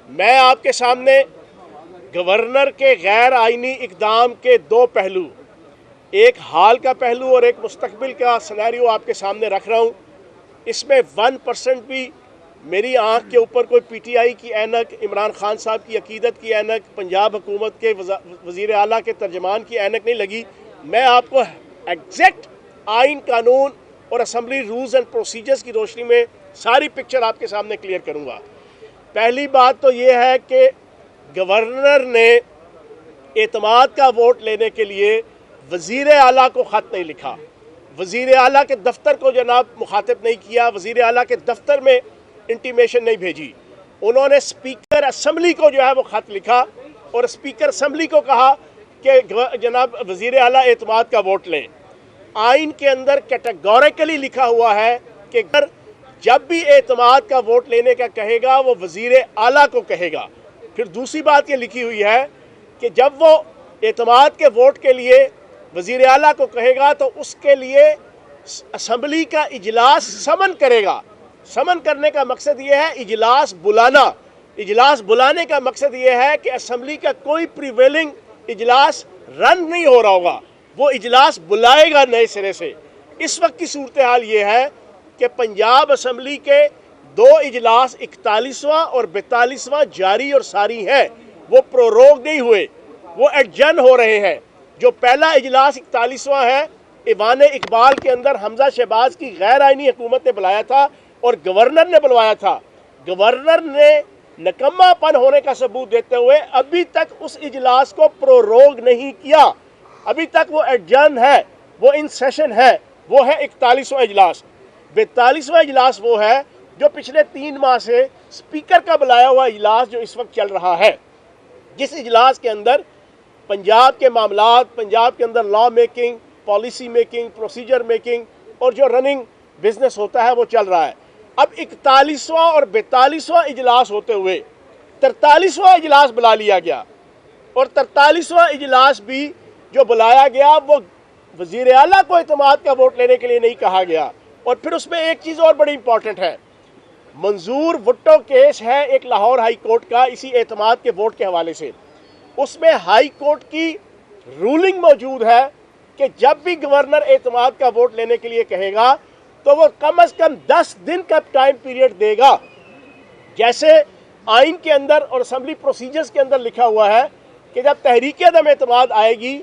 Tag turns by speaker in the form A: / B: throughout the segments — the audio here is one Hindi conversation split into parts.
A: मैं आपके सामने गवर्नर के गैर आईनी इकदाम के दो पहलू, एक हाल का पहलू और एक मुस्तकबिल का सिनेरियो आपके सामने रख रहा हूँ। इसमें 1% भी मेरी आंख के ऊपर कोई पीटीआई की ऐनक, इमरान खान साहब की अकीदत की ऐनक, पंजाब हुकूमत के वज़ीर आला के तर्जमान की ऐनक नहीं लगी। मैं आपको एग्जैक्ट आइन, कानून और असम्बली रूल्स एंड प्रोसीजर्स की रोशनी में सारी पिक्चर आपके सामने क्लियर करूँगा। पहली बात तो ये है कि गवर्नर ने एतमाद का वोट लेने के लिए वज़ीर आला को ख़त नहीं लिखा, वज़ीर आला के दफ्तर को जनाब मुखातिब नहीं किया, वज़ीर आला के दफ्तर में इंटीमेशन नहीं भेजी। उन्होंने स्पीकर असम्बली को जो है वो ख़त लिखा और स्पीकर असम्बली को कहा कि जनाब वज़ीर आला एतमाद का वोट लें। आइन के अंदर कैटेगोरिकली लिखा हुआ है कि जब भी एतमाद का वोट लेने का कहेगा वो वज़ीर आला को कहेगा। फिर दूसरी बात ये लिखी हुई है कि जब वो एतमाद के वोट के लिए वज़ीर आला को कहेगा तो उसके लिए असम्बली का इजलास समन करेगा। समन करने का मकसद ये है इजलास बुलाना। इजलास बुलाने का मकसद ये है कि असम्बली का कोई प्रिवेलिंग इजलास रन नहीं हो रहा होगा, वो इजलास बुलाएगा नए सिरे से। इस वक्त की सूरत हाल ये है कि पंजाब असम्बली के दो इजलास 41वां और 42वां जारी और सारी हैं, वो प्रोरोग नहीं हुए, वो एडजर्न हो रहे हैं। जो पहला इजलास 41वां है, ईवान इकबाल के अंदर हमजा शहबाज की गैर आइनी हुकूमत ने बुलाया था और गवर्नर ने बुलवाया था। गवर्नर ने नकम्मापन होने का सबूत देते हुए अभी तक उस इजलास को प्रोरोग नहीं किया, अभी तक वो एडजर्न है, वो इन सेशन है। वो है 41वां इजलास। 42वां इजलास वो है जो पिछले 3 माह से स्पीकर का बुलाया हुआ इजलास जो इस वक्त चल रहा है, जिस इजलास के अंदर पंजाब के मामलात, पंजाब के अंदर law making, policy making, procedure making और जो रनिंग बिजनेस होता है वो चल रहा है। अब 41वां और 42वां इजलास होते हुए 43वां इजलास बुला लिया गया और 43वां इजलास भी जो बुलाया गया वो वज़ीर आला को एतमाद का वोट लेने के लिए नहीं कहा गया। और फिर उसमें एक चीज़ और बड़ी इंपॉर्टेंट है, मंजूर भुट्टो केस है एक लाहौर हाई कोर्ट का इसी एतमाद के वोट के हवाले से। उसमें हाई कोर्ट की रूलिंग मौजूद है कि जब भी गवर्नर एतमाद का वोट लेने के लिए कहेगा तो वो कम से कम 10 दिन का टाइम पीरियड देगा। जैसे आइन के अंदर और असम्बली प्रोसीजर्स के अंदर लिखा हुआ है कि जब तहरीक अदम एतमाद आएगी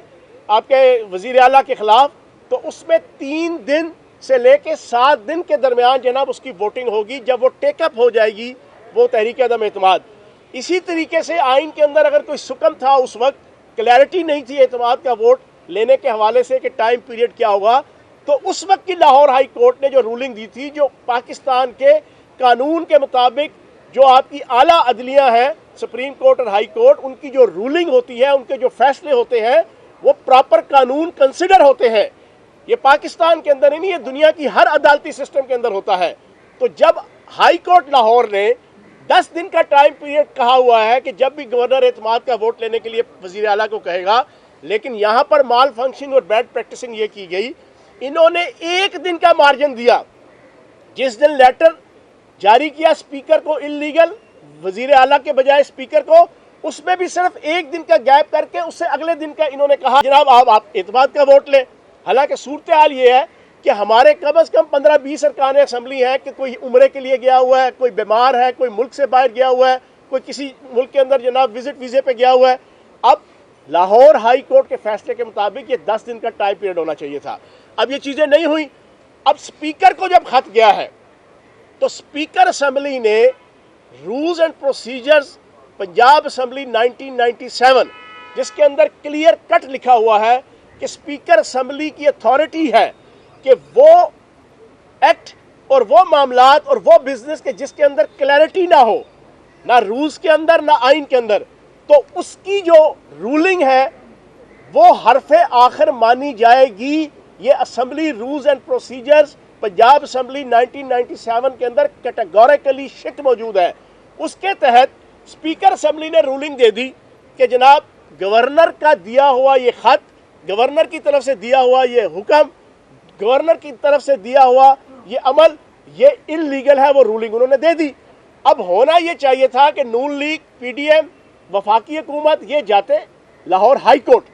A: आपके वज़ीर आला के ख़िलाफ़ तो उसमें 3 दिन से लेके 7 दिन के दरमियान जनाब उसकी वोटिंग होगी। जब वो टेकअप हो जाएगी वो तहरीक अदम एतमाद। इसी तरीके से आइन के अंदर अगर कोई सुकम था, उस वक्त क्लैरिटी नहीं थी एतमाद का वोट लेने के हवाले से कि टाइम पीरियड क्या होगा, तो उस वक्त की लाहौर हाई कोर्ट ने जो रूलिंग दी थी, जो पाकिस्तान के कानून के मुताबिक जो आपकी आला अदलियाँ हैं, सुप्रीम कोर्ट और हाई कोर्ट, उनकी जो रूलिंग होती है, उनके जो फैसले होते हैं वो प्रॉपर कानून कंसिडर होते हैं। ये पाकिस्तान के अंदर ही नहीं, ये दुनिया की हर अदालती सिस्टम के अंदर होता है। तो जब हाई कोर्ट लाहौर ने 10 दिन का टाइम पीरियड कहा हुआ है कि जब भी गवर्नर एतमाद का वोट लेने के लिए वज़ीर आला को कहेगा, लेकिन यहाँ पर माल फंक्शनिंग और बैड प्रैक्टिसिंग ये की गई, इन्होंने 1 दिन का मार्जिन दिया। जिस दिन लेटर जारी किया स्पीकर को इल्लीगल, वज़ीर आला के बजाय स्पीकर को, उसमें भी सिर्फ 1 दिन का गैप करके उससे अगले दिन का इन्होंने कहा जनाब आप एतमाद का वोट लें। हालांकि सूरत हाल ये है कि हमारे कम से कम 15-20 अरकान असम्बली हैं कि कोई उम्रे के लिए गया हुआ है, कोई बीमार है, कोई मुल्क से बाहर गया हुआ है, कोई किसी मुल्क के अंदर जनाब विजिट वीज़े पे गया हुआ है। अब लाहौर हाई कोर्ट के फैसले के मुताबिक ये 10 दिन का टाइम पीरियड होना चाहिए था। अब ये चीज़ें नहीं हुई। अब स्पीकर को जब खत गया है तो स्पीकर असम्बली ने rules and procedures Punjab assembly 1997 जिसके अंदर क्लियर कट लिखा हुआ है कि स्पीकर असम्बली की अथॉरिटी है कि वो एक्ट और वो मामलात और वो बिजनेस के जिसके अंदर क्लैरिटी ना हो, ना रूल्स के अंदर ना आइन के अंदर, तो उसकी जो रूलिंग है वो हरफ आखिर मानी जाएगी। ये assembly rules and procedures Punjab assembly 1997 के अंदर कैटेगोरिकली शिट मौजूद है। उसके तहत स्पीकर असम्बली ने रूलिंग दे दी कि जनाब गवर्नर का दिया हुआ ये खत, गवर्नर की तरफ से दिया हुआ ये हुक्म, गवर्नर की तरफ से दिया हुआ ये अमल, ये इल्लीगल है। वो रूलिंग उन्होंने दे दी। अब होना ये चाहिए था कि नून लीग, पीडीएम, वफाकी हुकूमत ये जाते लाहौर हाई कोर्ट,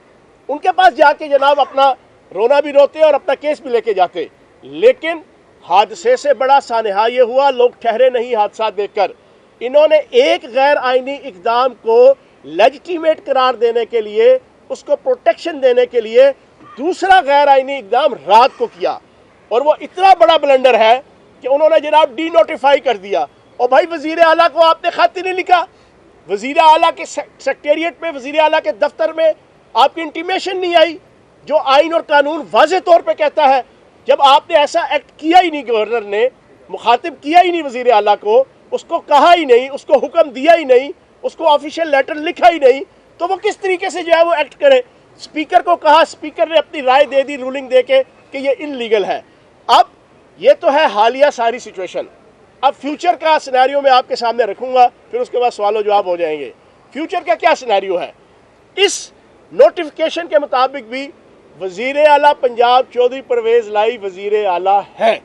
A: उनके पास जाके जनाब अपना रोना भी रोते और अपना केस भी लेके जाते। लेकिन हादसे से बड़ा सानहा ये हुआ, लोग ठहरे नहीं हादसा देखकर। इन्होंने एक गैर आईनी इकदाम को लेजिटिमेट करार देने के लिए, उसको प्रोटेक्शन देने के लिए दूसरा गैर आईनी इकदाम रात को किया, और वो इतना बड़ा ब्लंडर है कि उन्होंने जनाब डी नोटिफाई कर दिया। और भाई वजीर आला को आपने खत ही नहीं लिखा, वजीर आला के सेक्रेटेरिएट में, वजीर आला के दफ्तर में आपकी इंटीमेशन नहीं आई, जो आइन और कानून वाज़े तौर पे कहता है। जब आपने ऐसा एक्ट किया ही नहीं, गवर्नर ने मुखातिब किया ही नहीं वजीर आला को, उसको कहा ही नहीं, उसको हुक्म दिया ही नहीं, उसको ऑफिशियल लेटर लिखा ही नहीं, तो वो किस तरीके से जो है वो एक्ट करे। स्पीकर को कहा, स्पीकर ने अपनी राय दे दी रूलिंग दे के कि ये इनलीगल है। अब ये तो है हालिया सारी सिचुएशन। अब फ्यूचर का सिनेरियो मैं आपके सामने रखूंगा, फिर उसके बाद सवाल जवाब हो जाएंगे। फ्यूचर का क्या सिनेरियो है? इस नोटिफिकेशन के मुताबिक भी वजीर आला पंजाब चौधरी परवेज लाई वजीर आला है,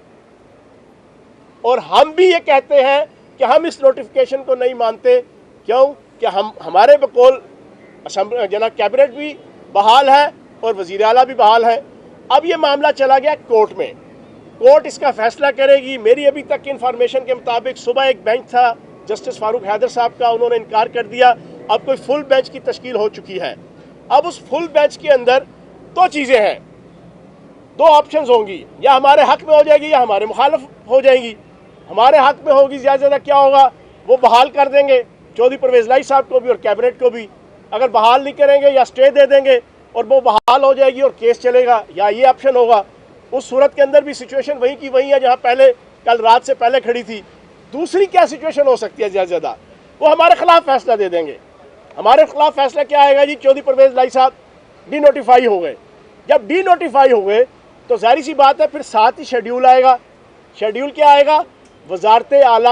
A: और हम भी ये कहते हैं कि हम इस नोटिफिकेशन को नहीं मानते। क्यों? कि हमारे बकौल जनाब कैबिनेट भी बहाल है और वजीर आला भी बहाल है। अब ये मामला चला गया कोर्ट में, कोर्ट इसका फैसला करेगी। मेरी अभी तक की इंफॉर्मेशन के मुताबिक सुबह एक बेंच था जस्टिस फारूक हैदर साहब का, उन्होंने इनकार कर दिया। अब कोई फुल बेंच की तश्कील हो चुकी है। अब उस फुल बेंच के अंदर दो चीज़ें हैं, दो ऑप्शंस होंगी, या हमारे हक में हो जाएगी या हमारे मुखालिफ हो जाएगी। हमारे हक में होगी, ज़्यादा क्या होगा, वो बहाल कर देंगे चौधरी परवेज लाई साहब को भी और कैबिनेट को भी। अगर बहाल नहीं करेंगे या स्टे दे देंगे और वो बहाल हो जाएगी और केस चलेगा, या ये ऑप्शन होगा। उस सूरत के अंदर भी सिचुएशन वही की वही है जहाँ पहले कल रात से पहले खड़ी थी। दूसरी क्या सिचुएशन हो सकती है? ज़्यादा वो हमारे खिलाफ फैसला दे देंगे। हमारे खिलाफ फैसला क्या आएगा जी? चौधरी परवेज लाई साहब डी नोटिफाई हो गए। जब डी नोटिफाई हो गए तो जाहिर सी बात है फिर साथ ही शेड्यूल आएगा। शेड्यूल क्या आएगा? वजारत आला